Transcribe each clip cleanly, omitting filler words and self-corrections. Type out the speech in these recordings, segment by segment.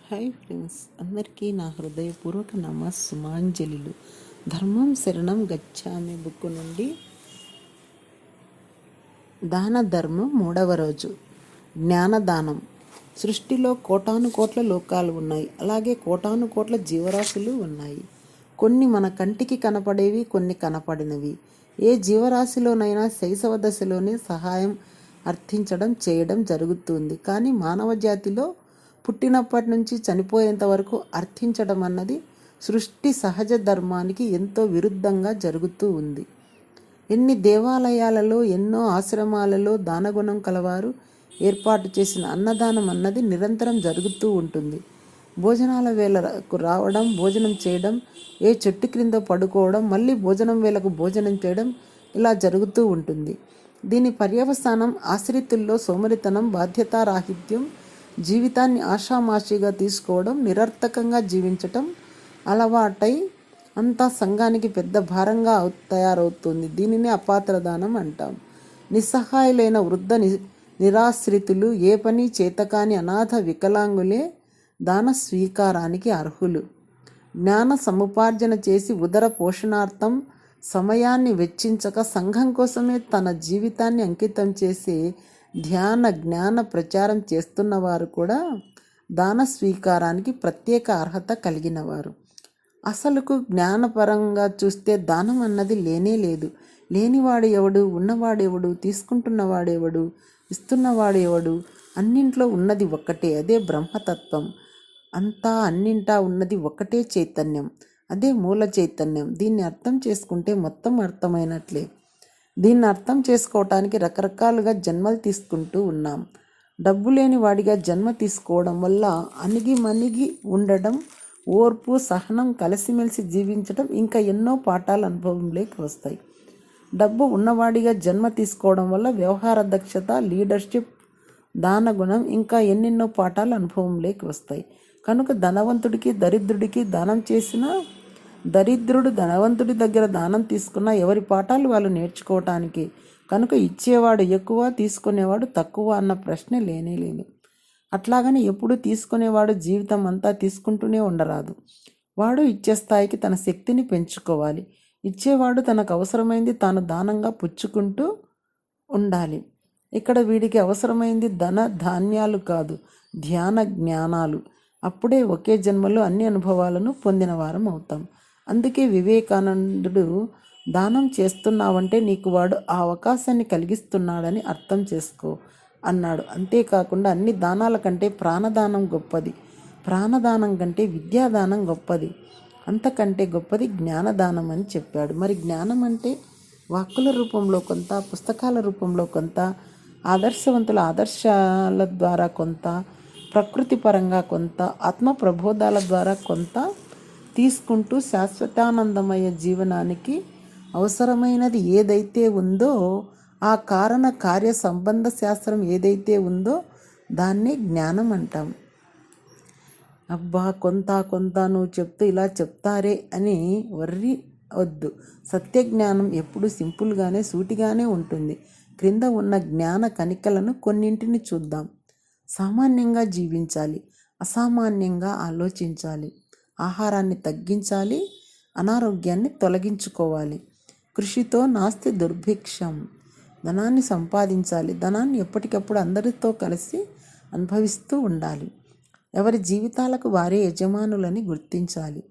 Hi friends, అందరికీ నా హృదయపూర్వక నమస్సుమాంజలిలు. ధర్మం శరణం గచ్చామి బుక్ నుండి దాన ధర్మం 3వ రోజు. జ్ఞానదానం. సృష్టిలో కోటాను కోట్ల లోకాలు ఉన్నాయి, అలాగే కోటాను కోట్ల జీవరాశులు ఉన్నాయి. కొన్ని మన కంటికి కనపడేవి, కొన్ని కనపడినవి. ఏ జీవరాశిలోనైనా శైశవ దశలోనే సహాయం అర్థించడం చేయడం జరుగుతుంది. కానీ మానవ జాతిలో పుట్టినప్పటి నుంచి చనిపోయేంత వరకు అర్థించడం అన్నది సృష్టి సహజ ధర్మానికి ఎంతో విరుద్ధంగా జరుగుతూ ఉంది. ఎన్ని దేవాలయాలలో, ఎన్నో ఆశ్రమాలలో దానగుణం కలవారు ఏర్పాటు చేసిన అన్నదానం అన్నది నిరంతరం జరుగుతూ ఉంటుంది. భోజనాల వేళకు రావడం, భోజనం చేయడం, ఏ చెట్టు క్రింద పడుకోవడం, మళ్ళీ భోజనం వేళకు భోజనం చేయడం, ఇలా జరుగుతూ ఉంటుంది. దీని పర్యవసానం ఆశ్రితుల్లో సోమరితనం, బాధ్యతారాహిత్యం, జీవితాన్ని ఆషామాషిగా తీసుకోవడం, నిరర్థకంగా జీవించటం అలవాటై అంతా సంఘానికి పెద్ద భారంగా తయారవుతుంది. దీనిని అపాత్రదానం అంటాం. నిస్సహాయులైన వృద్ధ నిరాశ్రితులు, ఏ పని చేతకాని అనాథ వికలాంగులే దాన స్వీకారానికి అర్హులు. జ్ఞాన సముపార్జన చేసి ఉదర పోషణార్థం సమయాన్ని వెచ్చించక సంఘం కోసమే తన జీవితాన్ని అంకితం చేసే ధ్యాన జ్ఞాన ప్రచారం చేస్తున్నవారు కూడా దాన స్వీకారానికి ప్రత్యేక అర్హత కలిగినవారు. అసలుకు జ్ఞానపరంగా చూస్తే దానం అన్నది లేనే లేదు. లేనివాడు ఎవడు, ఉన్నవాడెవడు, తీసుకుంటున్నవాడెవడు, ఇస్తున్నవాడెవడు? అన్నింట్లో ఉన్నది ఒక్కటే, అదే బ్రహ్మతత్వం. అంతా అన్నింటా ఉన్నది ఒక్కటే చైతన్యం, అదే మూల చైతన్యం. దీన్ని అర్థం చేసుకుంటే మొత్తం అర్థమైనట్లే. దీన్ని అర్థం చేసుకోవటానికి రకరకాలుగా జన్మలు తీసుకుంటూ ఉన్నాం. డబ్బు లేని వాడిగా జన్మ తీసుకోవడం వల్ల అణిగి మణిగి ఉండడం, ఓర్పు, సహనం, కలిసిమెలిసి జీవించడం, ఇంకా ఎన్నో పాఠాలు అనుభవంలోకి వస్తాయి. డబ్బు ఉన్నవాడిగా జన్మ తీసుకోవడం వల్ల వ్యవహార దక్షత, లీడర్షిప్, దానగుణం, ఇంకా ఎన్నెన్నో పాఠాలు అనుభవంలోకి వస్తాయి. కనుక ధనవంతుడికి దరిద్రుడికి దానం చేసినా, దరిద్రుడు ధనవంతుడి దగ్గర దానం తీసుకున్న ఎవరి పాఠాలు వాళ్ళు నేర్చుకోవటానికి. కనుక ఇచ్చేవాడు ఎక్కువ, తీసుకునేవాడు తక్కువ అన్న ప్రశ్న లేనేలేదు. అట్లాగని ఎప్పుడు తీసుకునేవాడు జీవితం అంతా తీసుకుంటూనే ఉండరాదు. వాడు ఇచ్చే స్థాయికి తన శక్తిని పెంచుకోవాలి. ఇచ్చేవాడు తనకు అవసరమైంది తాను దానంగా పుచ్చుకుంటూ ఉండాలి. ఇక్కడ వీడికి అవసరమైంది ధన ధాన్యాలు కాదు, ధ్యాన జ్ఞానాలు. అప్పుడే ఒకే జన్మలో అన్ని అనుభవాలను పొందిన వారం అవుతాం. అందుకే వివేకానందుడు దానం చేస్తున్నావంటే నీకు వాడు ఆ అవకాశాన్ని కలిగిస్తున్నాడని అర్థం చేసుకో అన్నాడు. అంతేకాకుండా అన్ని దానాల కంటే ప్రాణదానం గొప్పది, ప్రాణదానం కంటే విద్యాదానం గొప్పది, అంతకంటే గొప్పది జ్ఞానదానం అని చెప్పాడు. మరి జ్ఞానం అంటే వాక్కుల రూపంలో కొంత, పుస్తకాల రూపంలో కొంత, ఆదర్శవంతుల ఆదర్శాల ద్వారా కొంత, ప్రకృతి పరంగా కొంత, ఆత్మ ప్రబోధాల ద్వారా కొంత తీసుకుంటూ శాశ్వతానందమయ జీవనానికి అవసరమైనది ఏదైతే ఉందో, ఆ కారణ కార్య సంబంధ శాస్త్రం ఏదైతే ఉందో దాన్ని జ్ఞానం అంటాం. అబ్బా కొంత కొంత నువ్వు చెప్తూ ఇలా చెప్తారే అని వర్రి వద్దు. సత్యజ్ఞానం ఎప్పుడు సింపుల్గానే, సూటిగానే ఉంటుంది. క్రింద ఉన్న జ్ఞాన కణికలను కొన్నింటిని చూద్దాం. సామాన్యంగా జీవించాలి, అసామాన్యంగా ఆలోచించాలి, ఆహారాన్ని తగ్గించాలి, అనారోగ్యాన్ని తొలగించుకోవాలి. కృషితో నాస్తి దుర్భిక్షం. ధనాన్ని సంపాదించాలి, ధనాన్ని ఎప్పటికప్పుడు అందరితో కలిసి అనుభవిస్తూ ఉండాలి. ఎవరి జీవితాలకు వారే యజమానులని గుర్తించాలి.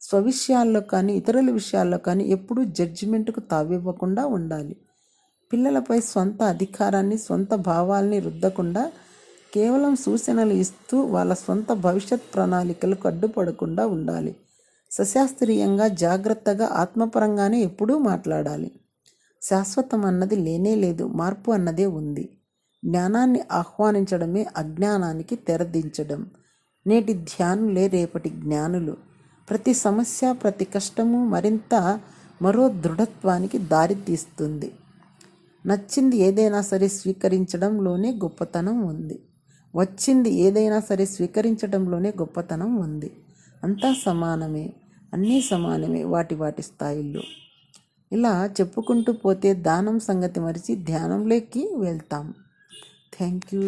స్వవిషయాల్లో కానీ ఇతరుల విషయాల్లో కానీ ఎప్పుడూ జడ్జిమెంట్కు తావివ్వకుండా ఉండాలి. పిల్లలపై స్వంత అధికారాన్ని, స్వంత భావాల్ని రుద్దకుండా కేవలం సూచనలు ఇస్తూ వాళ్ళ సొంత భవిష్యత్ ప్రణాళికలకు అడ్డుపడకుండా ఉండాలి. సశాస్త్రీయంగా, జాగ్రత్తగా, ఆత్మపరంగానే ఎప్పుడూ మాట్లాడాలి. శాశ్వతం అన్నది లేనే లేదు, మార్పు అన్నదే ఉంది. జ్ఞానాన్ని ఆహ్వానించడమే అజ్ఞానానికి తెరదించడం. నేటి ధ్యానులే రేపటి జ్ఞానులు. ప్రతి సమస్య, ప్రతి కష్టము మరో దృఢత్వానికి దారి తీస్తుంది. నచ్చింది ఏదైనా సరే స్వీకరించడంలోనే గొప్పతనం ఉంది. వచ్చింది ఏదైనా సరే స్వీకరించడంలోనే గొప్పతనం ఉంది. అంతా సమానమే, అన్నీ సమానమే వాటి స్థాయిల్లో. ఇలా చెప్పుకుంటూ పోతే దానం సంగతి మరిచి ధ్యానంలోకి వెళ్తాం. Thank you.